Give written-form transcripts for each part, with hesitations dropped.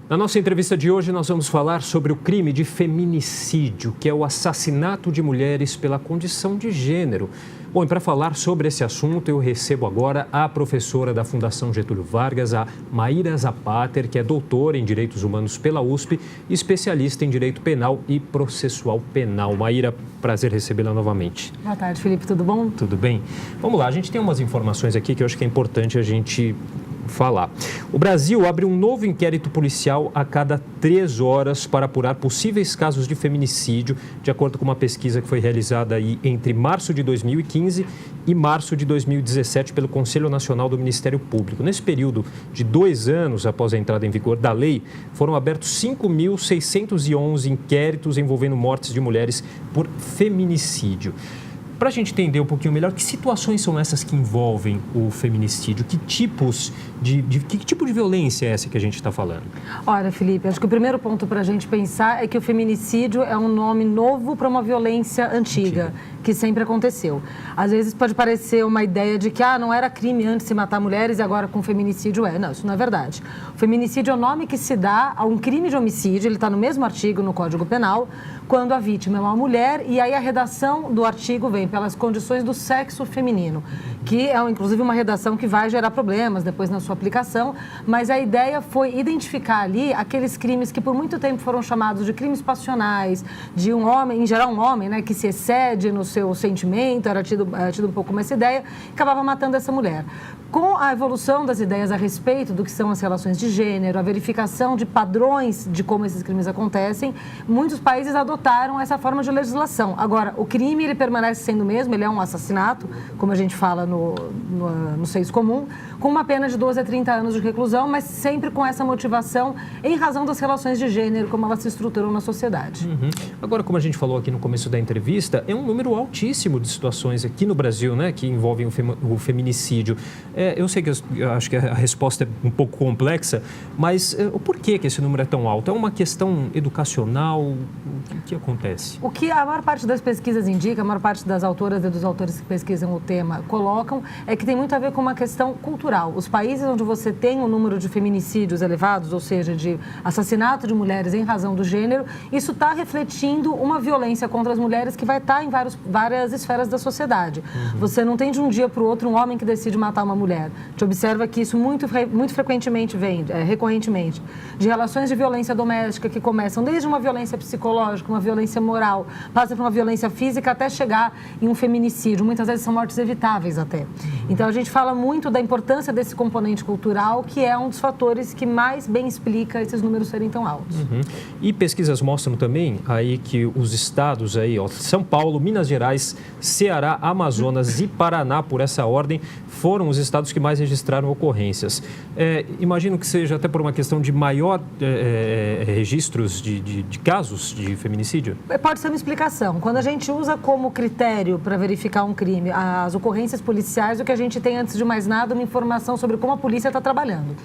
Na nossa entrevista de hoje, nós vamos falar sobre o crime de feminicídio, que é o assassinato de mulheres pela condição de gênero. Bom, e para falar sobre esse assunto, eu recebo agora a professora da Fundação Getúlio Vargas, a Maíra Zapater, que é doutora em Direitos Humanos pela USP e especialista em Direito Penal e Processual Penal. Maíra, prazer recebê-la novamente. Boa tarde, Felipe. Tudo bom? Tudo bem. Vamos lá, a gente tem umas informações aqui que eu acho que é importante a gente falar. O Brasil abre um novo inquérito policial a cada 3 horas para apurar possíveis casos de feminicídio, de acordo com uma pesquisa que foi realizada aí entre março de 2015 e março de 2017 pelo Conselho Nacional do Ministério Público. Nesse período de 2 anos após a entrada em vigor da lei, foram abertos 5.611 inquéritos envolvendo mortes de mulheres por feminicídio. Para a gente entender um pouquinho melhor, que situações são essas que envolvem o feminicídio? Que tipo de violência é essa que a gente está falando? Olha, Felipe, acho que o primeiro ponto para a gente pensar é que o feminicídio é um nome novo para uma violência antiga, que sempre aconteceu. Às vezes pode parecer uma ideia de que não era crime antes se matar mulheres e agora com feminicídio é. Não, isso não é verdade. O feminicídio é o nome que se dá a um crime de homicídio, ele está no mesmo artigo no Código Penal, quando a vítima é uma mulher e aí a redação do artigo vem pelas condições do sexo feminino, que é inclusive uma redação que vai gerar problemas depois na sua aplicação, mas a ideia foi identificar ali aqueles crimes que por muito tempo foram chamados de crimes passionais, de um homem, em geral um homem, né, que se excede no seu sentimento, era tido um pouco como essa ideia, acabava matando essa mulher. Com a evolução das ideias a respeito do que são as relações de gênero, a verificação de padrões de como esses crimes acontecem, muitos países adotaram essa forma de legislação. Agora, o crime ele permanece sendo o mesmo, ele é um assassinato, como a gente fala no senso comum, com uma pena de 12 a 30 anos de reclusão, mas sempre com essa motivação em razão das relações de gênero, como elas se estruturam na sociedade. Agora, como a gente falou aqui no começo da entrevista, é um número altíssimo de situações aqui no Brasil, né, que envolvem o feminicídio. Eu sei que eu acho que a resposta é um pouco complexa, mas o porquê que esse número é tão alto? É uma questão educacional? O que acontece? O que a maior parte das pesquisas indica, a maior parte das autoras e dos autores que pesquisam o tema colocam, é que tem muito a ver com uma questão cultural. Os países onde você tem um número de feminicídios elevados, ou seja, de assassinato de mulheres em razão do gênero, isso está refletindo uma violência contra as mulheres que vai estar em várias esferas da sociedade. Você não tem de um dia para o outro um homem que decide matar uma mulher. A gente observa que isso muito frequentemente vem, recorrentemente, de relações de violência doméstica que começam desde uma violência psicológica, uma violência moral, passa por uma violência física até chegar em um feminicídio. Muitas vezes são mortes evitáveis até. Então a gente fala muito da importância desse componente cultural, que é um dos fatores que mais bem explica esses números serem tão altos. E pesquisas mostram também aí que os estados aí, São Paulo, Minas Gerais, Ceará, Amazonas e Paraná, por essa ordem, foram os estados que mais registraram ocorrências. Imagino que seja até por uma questão de maior registros de casos de feminicídio? Pode ser uma explicação. Quando a gente usa como critério para verificar um crime as ocorrências policiais, o que a gente tem, antes de mais nada, uma informação sobre como a polícia está trabalhando.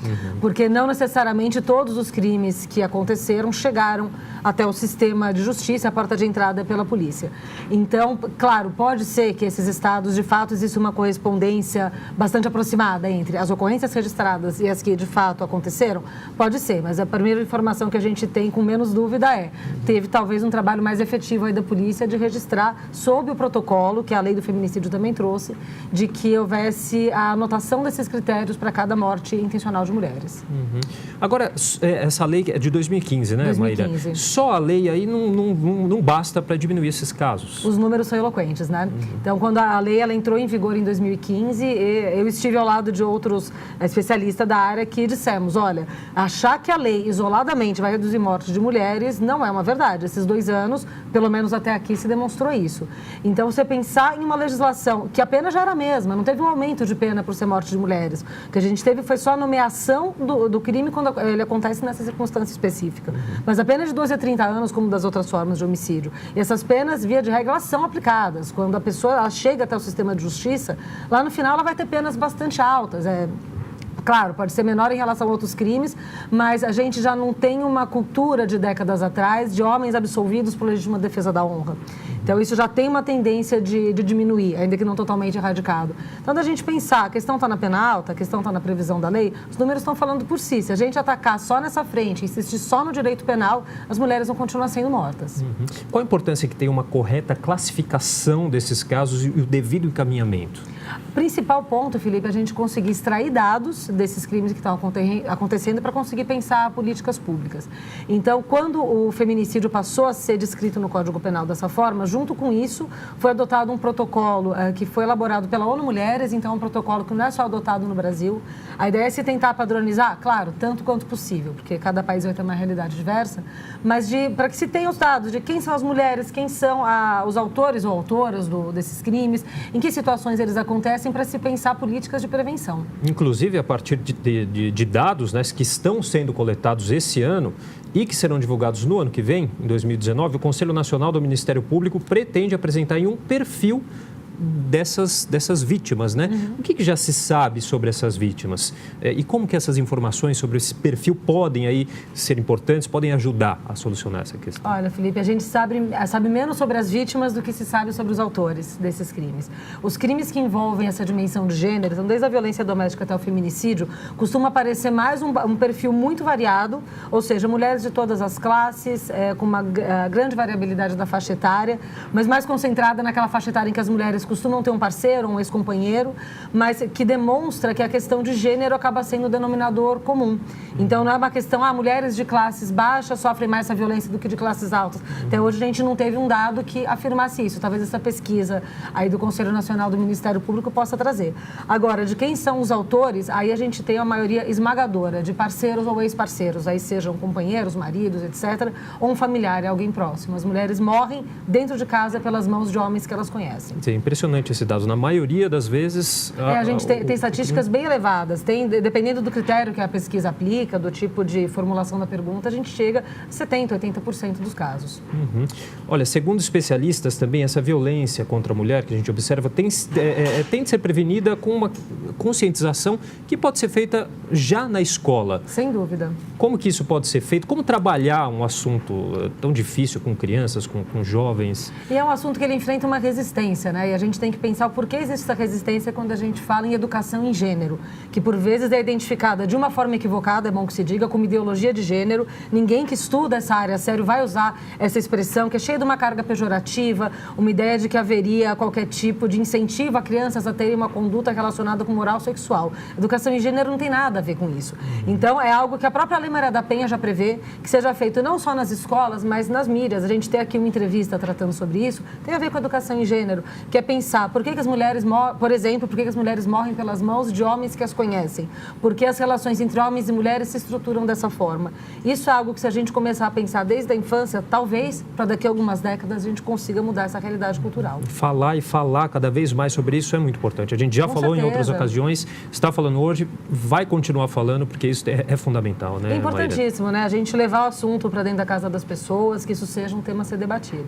Porque não necessariamente todos os crimes que aconteceram chegaram até o sistema de justiça, a porta de entrada é pela polícia. Então, claro, pode ser que esses estados, de fato, exista uma correspondência bastante aproximada entre as ocorrências registradas e as que, de fato, aconteceram. Pode ser, mas a primeira informação que a gente tem, com menos dúvida, teve talvez um trabalho mais efetivo aí da polícia de registrar sob o protocolo, que a lei do feminicídio também trouxe, de que houvesse a anotação desses critérios para cada morte intencional de mulheres. Agora, essa lei é de 2015, né, 2015. Maíra? Só a lei aí não basta para diminuir esses casos. Os números são eloquentes, né? Então, quando a lei ela entrou em vigor em 2015, eu estive ao lado de outros especialistas da área que dissemos, olha, achar que a lei isoladamente vai reduzir mortes de mulheres não é uma verdade. Esses 2 anos, pelo menos até aqui, se demonstrou isso. Então, você pensar em uma legislação que a pena já era a mesma, não teve um aumento de pena por ser morte de mulheres. O que a gente teve foi só a nomeação do crime quando ele acontece nessa circunstância específica. Mas a pena de 12 a 30 anos, como das outras formas de homicídio. E essas penas, via de regra, elas são aplicadas. Quando a pessoa ela chega até o sistema de justiça, lá no final ela vai ter penas bastante altas. Claro, pode ser menor em relação a outros crimes, mas a gente já não tem uma cultura de décadas atrás de homens absolvidos por legítima defesa da honra. Então, isso já tem uma tendência de diminuir, ainda que não totalmente erradicado. Então, da gente pensar, a questão está na pena alta, a questão está na previsão da lei, os números estão falando por si. Se a gente atacar só nessa frente, insistir só no direito penal, as mulheres vão continuar sendo mortas. Qual a importância que tem uma correta classificação desses casos e o devido encaminhamento? Principal ponto, Felipe, é a gente conseguir extrair dados desses crimes que estão acontecendo para conseguir pensar políticas públicas. Então, quando o feminicídio passou a ser descrito no Código Penal dessa forma, junto com isso, foi adotado um protocolo que foi elaborado pela ONU Mulheres, então é um protocolo que não é só adotado no Brasil. A ideia é se tentar padronizar, claro, tanto quanto possível, porque cada país vai ter uma realidade diversa, mas para que se tenha os dados de quem são as mulheres, quem são os autores ou autoras desses crimes, em que situações eles acontecem, para se pensar políticas de prevenção. Inclusive, a partir de dados, né, que estão sendo coletados esse ano e que serão divulgados no ano que vem, em 2019, o Conselho Nacional do Ministério Público pretende apresentar em um perfil dessas vítimas, né? O que já se sabe sobre essas vítimas? E como que essas informações sobre esse perfil podem aí ser importantes, podem ajudar a solucionar essa questão? Olha, Felipe, a gente sabe menos sobre as vítimas do que se sabe sobre os autores desses crimes. Os crimes que envolvem essa dimensão de gênero, então desde a violência doméstica até o feminicídio, costuma aparecer mais um perfil muito variado, ou seja, mulheres de todas as classes, com uma grande variabilidade da faixa etária, mas mais concentrada naquela faixa etária em que as mulheres costumam ter um parceiro, um ex-companheiro, mas que demonstra que a questão de gênero acaba sendo o denominador comum. Então, não é uma questão, mulheres de classes baixas sofrem mais essa violência do que de classes altas. Até hoje, a gente não teve um dado que afirmasse isso. Talvez essa pesquisa aí do Conselho Nacional do Ministério Público possa trazer. Agora, de quem são os autores, aí a gente tem a maioria esmagadora de parceiros ou ex-parceiros, aí sejam companheiros, maridos, etc., ou um familiar, alguém próximo. As mulheres morrem dentro de casa pelas mãos de homens que elas conhecem. Sim, impressionante esse dado. Na maioria das vezes... A gente tem estatísticas bem elevadas. Dependendo do critério que a pesquisa aplica, do tipo de formulação da pergunta, a gente chega a 70%, 80% dos casos. Olha, segundo especialistas também, essa violência contra a mulher que a gente observa tem de ser prevenida com uma conscientização que pode ser feita já na escola. Sem dúvida. Como que isso pode ser feito? Como trabalhar um assunto tão difícil com crianças, com jovens? E é um assunto que ele enfrenta uma resistência, né? E a gente tem que pensar o porquê existe essa resistência quando a gente fala em educação em gênero, que por vezes é identificada de uma forma equivocada, é bom que se diga, como ideologia de gênero. Ninguém que estuda essa área a sério vai usar essa expressão, que é cheia de uma carga pejorativa, uma ideia de que haveria qualquer tipo de incentivo a crianças a terem uma conduta relacionada com moral sexual. Educação em gênero não tem nada a ver com isso. Então, é algo que a própria Lei Maria da Penha já prevê, que seja feito não só nas escolas, mas nas mídias. A gente tem aqui uma entrevista tratando sobre isso, tem a ver com a educação em gênero, que é pensar por que as mulheres morrem, por exemplo, por que as mulheres morrem pelas mãos de homens que as conhecem, por que as relações entre homens e mulheres se estruturam dessa forma. Isso é algo que, se a gente começar a pensar desde a infância, talvez, para daqui a algumas décadas, a gente consiga mudar essa realidade cultural. Falar e falar cada vez mais sobre isso é muito importante. A gente já falou em outras ocasiões, está falando hoje, vai continuar falando, porque isso é fundamental, né, É importantíssimo, né? A gente levar o assunto para dentro da casa das pessoas, que isso seja um tema a ser debatido.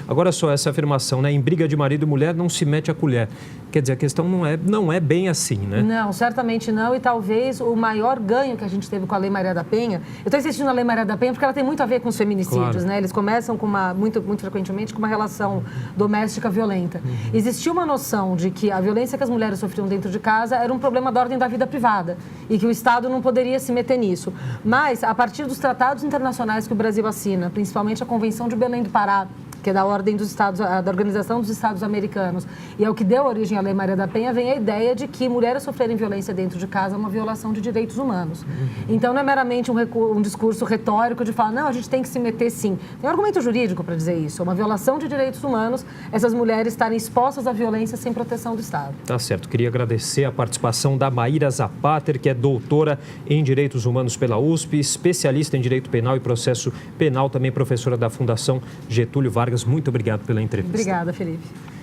Agora só, essa afirmação, né? Em briga de marido e mulher não se mete a colher. Quer dizer, a questão não é bem assim, né? Não, certamente não. E talvez o maior ganho que a gente teve com a Lei Maria da Penha... Eu estou insistindo na Lei Maria da Penha porque ela tem muito a ver com os feminicídios, claro, né? Eles começam com muito frequentemente com uma relação doméstica violenta. Existia uma noção de que a violência que as mulheres sofriam dentro de casa era um problema da ordem da vida privada e que o Estado não poderia se meter nisso. Mas, a partir dos tratados internacionais que o Brasil assina, principalmente a Convenção de Belém do Pará, que é da Ordem dos Estados, da Organização dos Estados Americanos, e é o que deu origem à Lei Maria da Penha, vem a ideia de que mulheres sofrerem violência dentro de casa é uma violação de direitos humanos. Então, não é meramente um discurso retórico de falar, não, a gente tem que se meter sim. Tem um argumento jurídico para dizer isso. É uma violação de direitos humanos essas mulheres estarem expostas à violência sem proteção do Estado. Tá certo. Queria agradecer a participação da Maíra Zapater, que é doutora em Direitos Humanos pela USP, especialista em Direito Penal e Processo Penal, também professora da Fundação Getúlio Vargas. Muito obrigado pela entrevista. Obrigada, Felipe.